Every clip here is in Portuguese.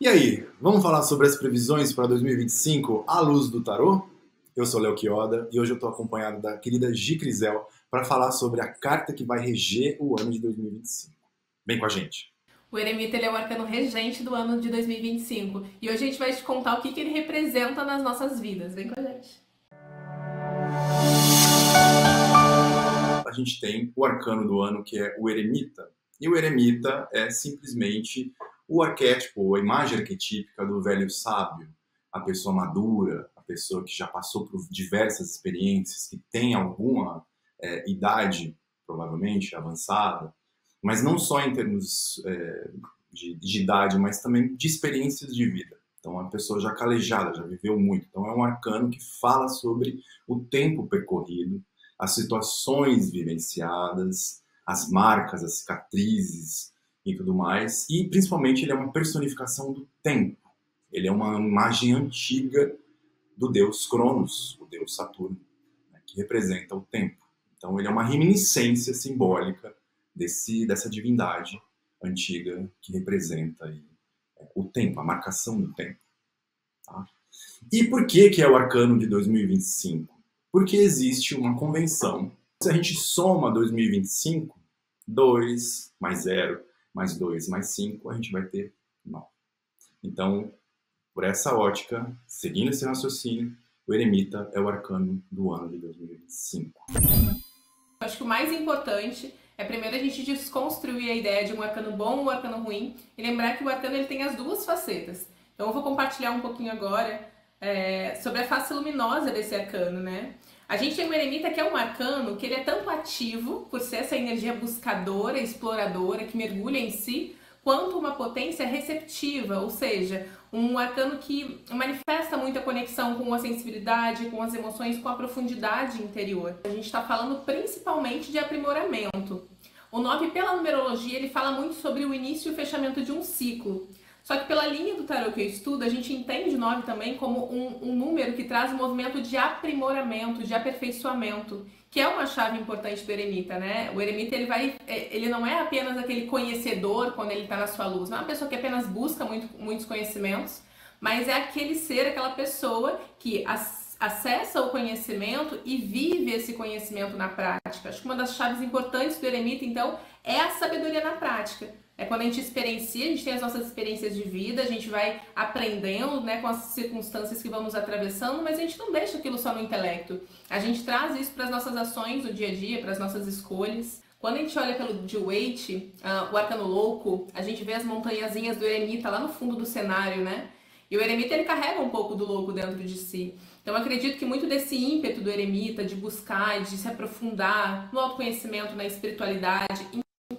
E aí, vamos falar sobre as previsões para 2025 à luz do tarô? Eu sou Léo Quioda e hoje eu estou acompanhado da querida Gi Crisel para falar sobre a carta que vai reger o ano de 2025. Vem com a gente! O Eremita ele é o arcano regente do ano de 2025 e hoje a gente vai te contar o que ele representa nas nossas vidas. Vem com a gente! A gente tem o arcano do ano que é o Eremita. E o Eremita é simplesmente o arquétipo, a imagem arquetípica do velho sábio, a pessoa madura, a pessoa que já passou por diversas experiências, que tem alguma idade, provavelmente, avançada, mas não só em termos de idade, mas também de experiências de vida. Então, é uma pessoa já calejada, já viveu muito. Então, é um arcano que fala sobre o tempo percorrido, as situações vivenciadas, as marcas, as cicatrizes e tudo mais. E, principalmente, ele é uma personificação do tempo. Ele é uma imagem antiga do deus Cronos, o deus Saturno, né, que representa o tempo. Então, ele é uma reminiscência simbólica dessa divindade antiga que representa aí, o tempo, a marcação do tempo. Tá? E por que é o arcano de 2025? Porque existe uma convenção. Se a gente soma 2025, 2 mais 0, mais 2 mais 5, a gente vai ter 9. Então, por essa ótica, seguindo esse raciocínio, o Eremita é o arcano do ano de 2025. Eu acho que o mais importante é primeiro a gente desconstruir a ideia de um arcano bom ou um arcano ruim e lembrar que o arcano ele tem as duas facetas. Então eu vou compartilhar um pouquinho agora sobre a face luminosa desse arcano, né? A gente tem o Eremita, que é um arcano que ele é tanto ativo, por ser essa energia buscadora, exploradora, que mergulha em si, quanto uma potência receptiva, ou seja, um arcano que manifesta muita conexão com a sensibilidade, com as emoções, com a profundidade interior. A gente está falando principalmente de aprimoramento. O 9, pela numerologia, ele fala muito sobre o início e o fechamento de um ciclo. Só que pela linha do tarô que eu estudo, a gente entende o 9 também como um número que traz um movimento de aprimoramento, de aperfeiçoamento, que é uma chave importante do Eremita, né? O Eremita, ele não é apenas aquele conhecedor quando ele está na sua luz, não é uma pessoa que apenas busca muitos conhecimentos, mas é aquele ser, aquela pessoa que acessa o conhecimento e vive esse conhecimento na prática. Acho que uma das chaves importantes do Eremita, então, é a sabedoria na prática. É quando a gente experiencia, a gente tem as nossas experiências de vida, a gente vai aprendendo, né, com as circunstâncias que vamos atravessando, mas a gente não deixa aquilo só no intelecto. A gente traz isso para as nossas ações do dia a dia, para as nossas escolhas. Quando a gente olha pelo Dewey, o arcano louco, a gente vê as montanhazinhas do Eremita lá no fundo do cenário, né? E o Eremita, ele carrega um pouco do louco dentro de si. Então eu acredito que muito desse ímpeto do Eremita de buscar, de se aprofundar no autoconhecimento, na espiritualidade,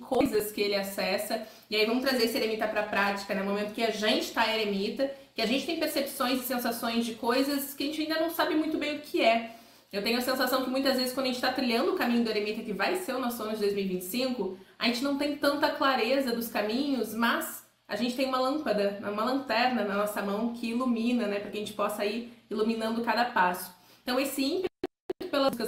coisas que ele acessa, e aí vamos trazer esse Eremita para a prática, né? No momento que a gente está Eremita, que a gente tem percepções e sensações de coisas que a gente ainda não sabe muito bem o que é. Eu tenho a sensação que muitas vezes quando a gente está trilhando o caminho do Eremita, que vai ser o nosso ano de 2025, a gente não tem tanta clareza dos caminhos, mas a gente tem uma lâmpada, uma lanterna na nossa mão que ilumina, né? Para que a gente possa ir iluminando cada passo. Então esse ímpeto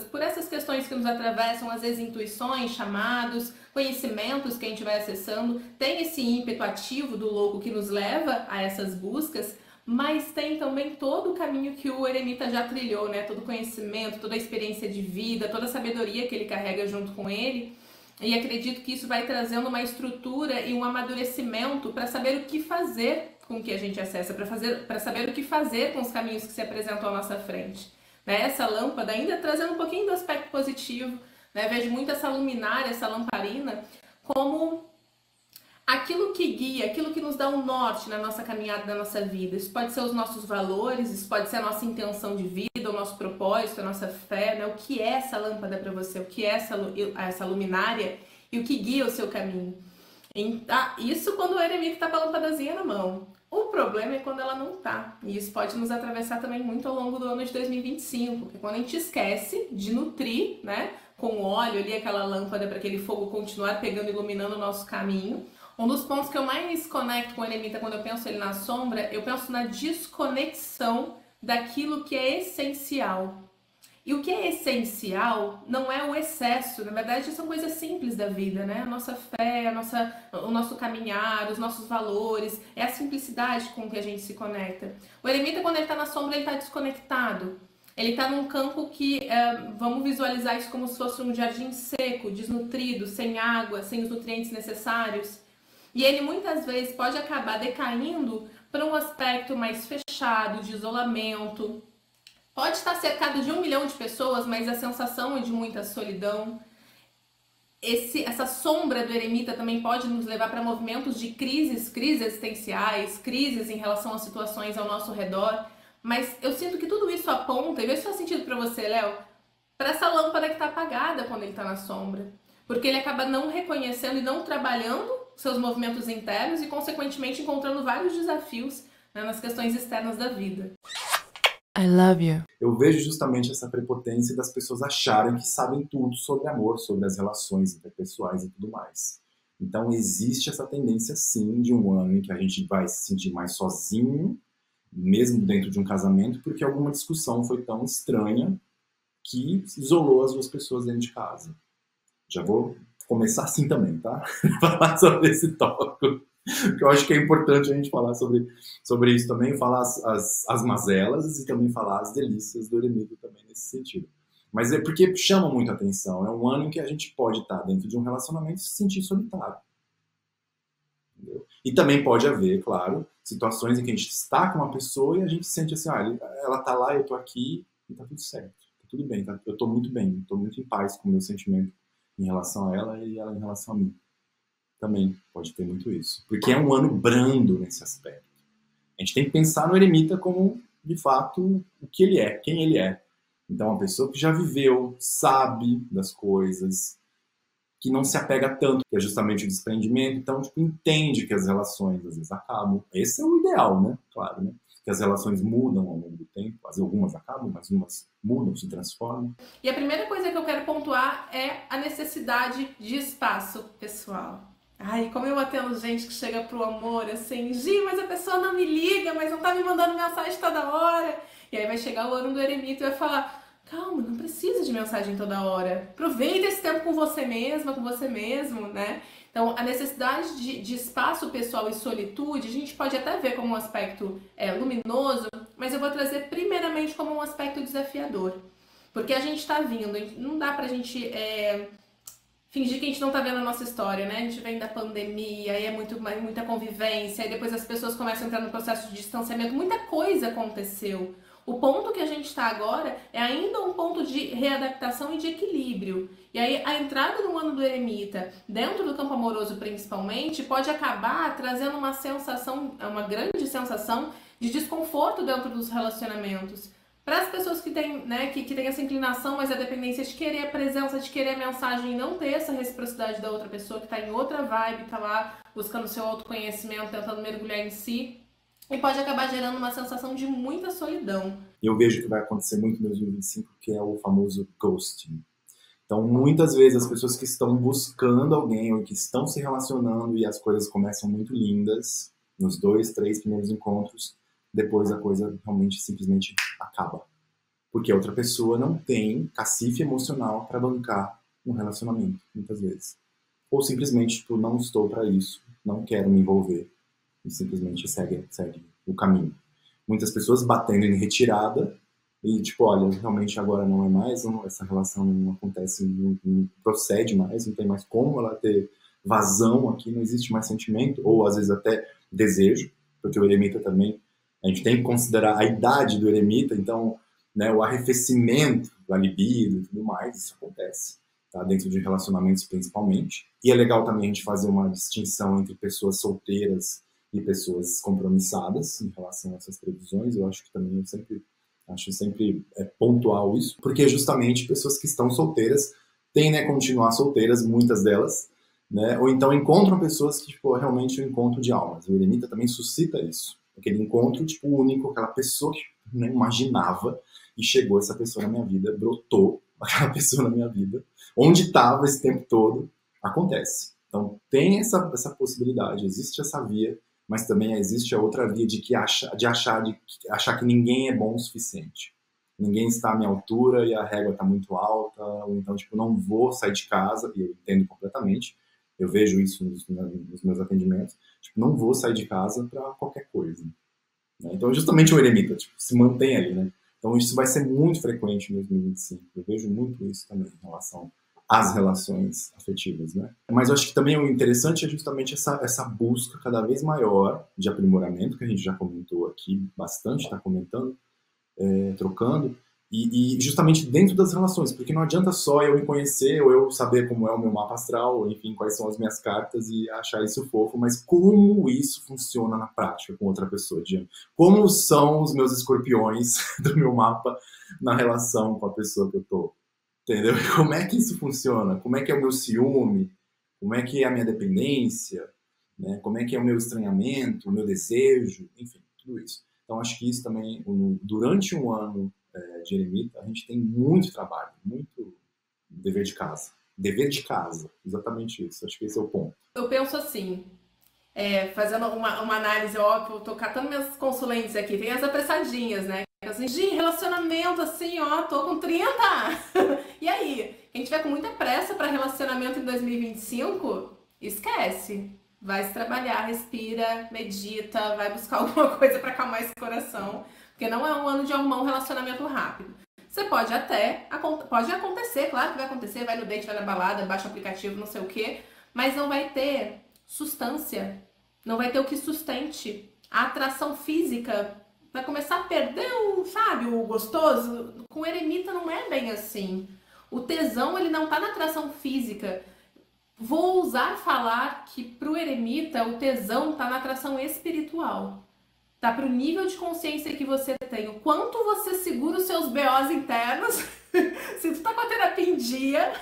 por essas questões que nos atravessam, às vezes intuições, chamados, conhecimentos que a gente vai acessando, tem esse ímpeto ativo do louco que nos leva a essas buscas, mas tem também todo o caminho que o Eremita já trilhou, né? Todo o conhecimento, toda a experiência de vida, toda a sabedoria que ele carrega junto com ele. E acredito que isso vai trazendo uma estrutura e um amadurecimento para saber o que fazer com o que a gente acessa, para saber o que fazer com os caminhos que se apresentam à nossa frente. Né? Essa lâmpada, ainda trazendo um pouquinho do aspecto positivo, né? Vejo muito essa luminária, essa lamparina, como aquilo que guia, aquilo que nos dá um norte na nossa caminhada, na nossa vida. Isso pode ser os nossos valores, isso pode ser a nossa intenção de vida, o nosso propósito, a nossa fé, né? O que é essa lâmpada para você, o que é essa luminária e o que guia o seu caminho. Isso quando o Eremita está com a lâmpadazinha na mão. O problema é quando ela não tá. E isso pode nos atravessar também muito ao longo do ano de 2025, porque quando a gente esquece de nutrir, né, com óleo ali aquela lâmpada para aquele fogo continuar pegando e iluminando o nosso caminho. Um dos pontos que eu mais conecto com o Eremita quando eu penso ele na sombra, eu penso na desconexão daquilo que é essencial. E o que é essencial não é o excesso, na verdade são coisas simples da vida, né? A nossa fé, o nosso caminhar, os nossos valores, é a simplicidade com que a gente se conecta. O eremita, quando ele está na sombra, ele está desconectado. Ele está num campo que, vamos visualizar isso como se fosse um jardim seco, desnutrido, sem água, sem os nutrientes necessários. E ele muitas vezes pode acabar decaindo para um aspecto mais fechado, de isolamento. Pode estar cercado de 1 milhão de pessoas, mas a sensação é de muita solidão. Essa sombra do eremita também pode nos levar para movimentos de crises existenciais, crises em relação às situações ao nosso redor. Mas eu sinto que tudo isso aponta, e vê se faz sentido para você, Léo, para essa lâmpada que está apagada quando ele está na sombra. Porque ele acaba não reconhecendo e não trabalhando seus movimentos internos e, consequentemente, encontrando vários desafios, né, nas questões externas da vida. I love you. Eu vejo justamente essa prepotência das pessoas acharem que sabem tudo sobre amor, sobre as relações interpessoais e tudo mais. Então existe essa tendência, sim, de um ano em que a gente vai se sentir mais sozinho, mesmo dentro de um casamento, porque alguma discussão foi tão estranha que isolou as duas pessoas dentro de casa. Já vou começar assim também, tá? Falar sobre esse tópico, que eu acho que é importante a gente falar sobre isso também, falar as mazelas e também falar as delícias do eremita também nesse sentido. Mas é porque chama muito a atenção, é um ano em que a gente pode estar dentro de um relacionamento e se sentir solitário. Entendeu? E também pode haver, claro, situações em que a gente está com uma pessoa e a gente sente assim, ela está lá, eu estou aqui e está tudo certo, está tudo bem, eu estou muito bem, estou muito em paz com o meu sentimento em relação a ela e ela em relação a mim. Também pode ter muito isso. Porque é um ano brando nesse aspecto. A gente tem que pensar no eremita como, de fato, o que ele é, quem ele é. Então, uma pessoa que já viveu, sabe das coisas, que não se apega tanto, que é justamente o desprendimento. Então, entende que as relações, às vezes, acabam. Esse é o ideal, né? Claro, né? Que as relações mudam ao longo do tempo. Algumas acabam, mas umas mudam, se transformam. E a primeira coisa que eu quero pontuar é a necessidade de espaço pessoal. Ai, como eu atendo gente que chega pro amor assim, Gi, mas a pessoa não me liga, mas não tá me mandando mensagem toda hora. E aí vai chegar o ano do eremita e vai falar, calma, não precisa de mensagem toda hora. Aproveita esse tempo com você mesma, com você mesmo, né? Então, a necessidade de espaço pessoal e solitude, a gente pode até ver como um aspecto luminoso, mas eu vou trazer primeiramente como um aspecto desafiador. Porque a gente tá vindo, não dá pra gente fingir que a gente não tá vendo a nossa história, né? A gente vem da pandemia, aí é muita convivência, aí depois as pessoas começam a entrar no processo de distanciamento, muita coisa aconteceu. O ponto que a gente está agora é ainda um ponto de readaptação e de equilíbrio. E aí a entrada no ano do eremita, dentro do campo amoroso principalmente, pode acabar trazendo uma sensação, uma grande sensação de desconforto dentro dos relacionamentos. Para as pessoas que têm, né, que têm essa inclinação, mas a dependência de querer a presença, de querer a mensagem e não ter essa reciprocidade da outra pessoa que está em outra vibe, está lá buscando seu autoconhecimento, tentando mergulhar em si, e pode acabar gerando uma sensação de muita solidão. Eu vejo que vai acontecer muito em 2025, que é o famoso ghosting. Então, muitas vezes, as pessoas que estão buscando alguém ou que estão se relacionando e as coisas começam muito lindas, nos 2, 3 primeiros encontros, depois a coisa realmente simplesmente acaba. Porque a outra pessoa não tem cacife emocional para bancar um relacionamento, muitas vezes. Ou simplesmente, não estou para isso, não quero me envolver. E simplesmente segue o caminho. Muitas pessoas batendo em retirada e olha, realmente agora não é mais, essa relação não acontece, não procede mais, não tem mais como ela ter vazão aqui, não existe mais sentimento, ou às vezes até desejo, porque o eremita também, a gente tem que considerar a idade do eremita, então, né, o arrefecimento da libido e tudo mais, isso acontece, tá? Dentro de relacionamentos principalmente. E é legal também a gente fazer uma distinção entre pessoas solteiras e pessoas compromissadas em relação a essas previsões. Eu acho que também acho sempre pontual isso, porque justamente pessoas que estão solteiras tendem a continuar solteiras, muitas delas, né? Ou então encontram pessoas que realmente é um encontro de almas. O eremita também suscita isso. Aquele encontro único, aquela pessoa que eu não imaginava e chegou essa pessoa na minha vida, brotou aquela pessoa na minha vida, onde estava esse tempo todo, acontece. Então tem essa possibilidade, existe essa via, mas também existe a outra via de achar que ninguém é bom o suficiente. ninguém está à minha altura e a régua está muito alta, ou então, tipo, não vou sair de casa, e eu entendo completamente, eu vejo isso nos meus atendimentos, tipo, não vou sair de casa para qualquer coisa. Né? Então, justamente o eremita, tipo, se mantém ali, né? Então, isso vai ser muito frequente em 2025. Eu vejo muito isso também em relação às relações afetivas, né? Mas eu acho que também o interessante é justamente essa busca cada vez maior de aprimoramento, que a gente já comentou aqui bastante, está comentando, trocando, e justamente dentro das relações, porque não adianta só eu me conhecer ou eu saber como é o meu mapa astral, ou enfim, quais são as minhas cartas e achar isso fofo, mas como isso funciona na prática com outra pessoa, Diana? Como são os meus escorpiões do meu mapa na relação com a pessoa que eu tô? Entendeu? Como é que isso funciona? Como é que é o meu ciúme? Como é que é a minha dependência? Né? Como é que é o meu estranhamento, o meu desejo? Enfim, tudo isso. Então, acho que isso também, durante um ano de eremita, a gente tem muito trabalho, muito dever de casa. Dever de casa, exatamente isso. Acho que esse é o ponto. Eu penso assim, fazendo uma análise, óbvio, eu tô catando minhas consulentes aqui, tem as apressadinhas, né? Assim, de relacionamento, assim, ó, tô com 30. E aí? Quem tiver com muita pressa para relacionamento em 2025, esquece. Vai se trabalhar, respira, medita, vai buscar alguma coisa para acalmar esse coração, porque não é um ano de arrumar um relacionamento rápido. Você pode acontecer, claro que vai acontecer, vai no date, vai na balada, baixa o aplicativo, não sei o quê, mas não vai ter substância, não vai ter o que sustente. A atração física vai começar a perder o gostoso. Com o eremita não é bem assim. O tesão, ele não tá na atração física. Vou ousar falar que pro eremita o tesão tá na atração espiritual. Tá pro nível de consciência que você tem. O quanto você segura os seus BOs internos. Se tu tá com a terapia em dia.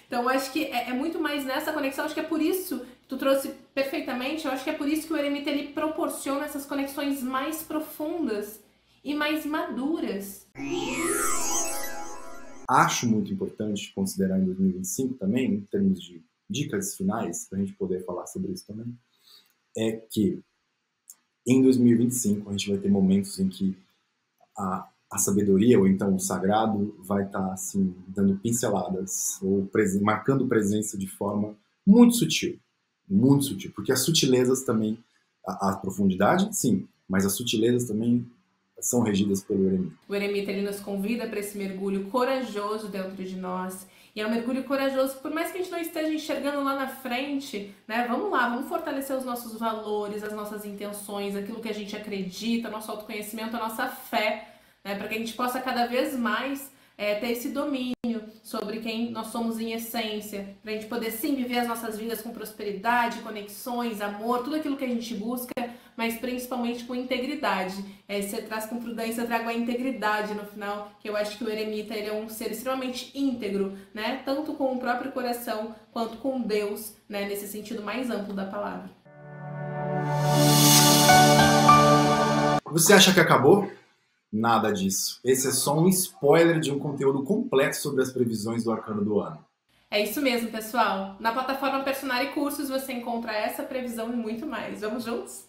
Então, eu acho que é muito mais nessa conexão. Acho que é por isso que tu trouxe perfeitamente. Eu acho que é por isso que o eremita, ele proporciona essas conexões mais profundas e mais maduras. Acho muito importante considerar em 2025 também, em termos de dicas finais, para a gente poder falar sobre isso também, é que em 2025 a gente vai ter momentos em que a sabedoria, ou então o sagrado, vai estar assim, dando pinceladas, ou marcando presença de forma muito sutil, porque as sutilezas também, a profundidade, sim, mas as sutilezas também são regidas pelo eremita. O eremita, ele nos convida para esse mergulho corajoso dentro de nós. E é um mergulho corajoso, por mais que a gente não esteja enxergando lá na frente, né? Vamos lá, vamos fortalecer os nossos valores, as nossas intenções, aquilo que a gente acredita, nosso autoconhecimento, a nossa fé, né? Para que a gente possa cada vez mais ter esse domínio sobre quem nós somos em essência, para a gente poder sim viver as nossas vidas com prosperidade, conexões, amor, tudo aquilo que a gente busca, mas principalmente com integridade. Você traz com prudência, eu trago a integridade no final, que eu acho que o eremita, ele é um ser extremamente íntegro, né? Tanto com o próprio coração, quanto com Deus, né? Nesse sentido mais amplo da palavra. Você acha que acabou? Nada disso. Esse é só um spoiler de um conteúdo completo sobre as previsões do arcano do ano. É isso mesmo, pessoal. Na plataforma Personare Cursos você encontra essa previsão e muito mais. Vamos juntos?